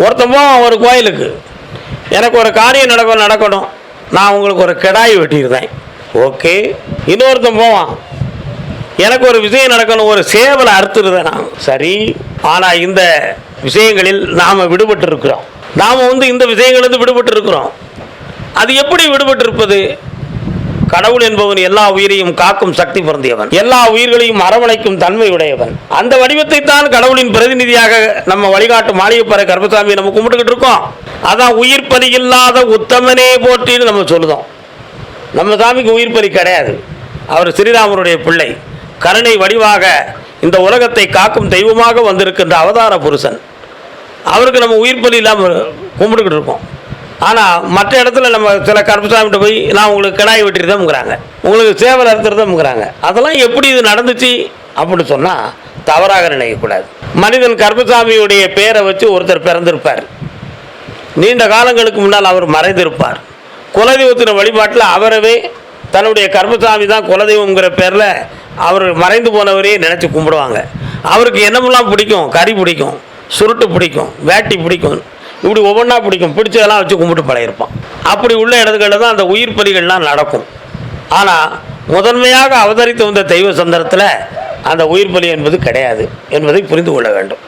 ஒருத்தன் போவான் ஒரு கோயிலுக்கு, எனக்கு ஒரு காரியம் நடக்கணும், நான் உங்களுக்கு ஒரு கிடாய் வெட்டியிருந்தேன், ஓகே. இன்னொருத்தன் போவான், எனக்கு ஒரு விஷயம் நடக்கணும், ஒரு சேவலை அறுத்துருதேன் நான், சரி. ஆனால் இந்த விஷயங்களில் நாம் விடுபட்டு இருக்கிறோம். நாம் இந்த விஷயங்களிலிருந்து விடுபட்டு இருக்கிறோம். அது எப்படி விடுபட்டு இருப்பது? கடவுள் என்பவன் எல்லா உயிரையும் காக்கும் சக்தி பொருந்தியவன், எல்லா உயிர்களையும் அரவணைக்கும் தன்மை உடையவன். அந்த வடிவத்தை தான் கடவுளின் பிரதிநிதியாக நம்ம வழிகாட்டு மாளிகைப்பற கருப்பசாமி நம்ம கும்பிட்டுக்கிட்டு இருக்கோம். அதான் உயிர் பலி இல்லாத உத்தமனே போற்றின்னு நம்ம சொல்லுதோம். நம்ம சாமிக்கு உயிர் பலி கிடையாது. அவர் ஸ்ரீராமருடைய பிள்ளை, கருணை வடிவாக இந்த உலகத்தை காக்கும் தெய்வமாக வந்திருக்கின்ற அவதார புருஷன். அவருக்கு நம்ம உயிர் பலி இல்லாமல் கும்பிட்டுக்கிட்டு இருக்கோம். ஆனால் மற்ற இடத்துல நம்ம சில கருப்பசாமிகிட்ட போய் நான் உங்களுக்கு கிடாய் வெட்டிருந்தோம்ங்கிறாங்க, உங்களுக்கு சேவல் அறுத்துறதுங்கிறாங்க. அதெல்லாம் எப்படி இது நடந்துச்சு அப்படின்னு சொன்னால் தவறாக நினைக்கக்கூடாது. மனிதன் கருப்பசாமியுடைய பேரை வச்சு ஒருத்தர் பிறந்திருப்பார், நீண்ட காலங்களுக்கு முன்னால் அவர் மறைந்திருப்பார். குலதெய்வத்தின் வழிபாட்டில் அவரவே தன்னுடைய கருப்பசாமி தான் குலதெய்வங்கிற பேரில் அவர் மறைந்து போனவரே நினச்சி கும்பிடுவாங்க. அவருக்கு என்னமெல்லாம் பிடிக்கும்? கறி பிடிக்கும், சுருட்டு பிடிக்கும், வேட்டி பிடிக்கும், இப்படி ஒவ்வொன்றா பிடிக்கும், பிடிச்சதெல்லாம் வச்சு கும்பிட்டு பழகிருப்பான். அப்படி உள்ள இடத்துகளில் தான் அந்த உயிர் பலிகள்லாம் நடக்கும். ஆனால் முதன்மையாக அவதரித்து வந்த தெய்வ சந்தரத்தில் அந்த உயிர் பலி என்பது கிடையாது என்பதை புரிந்து கொள்ள வேண்டும்.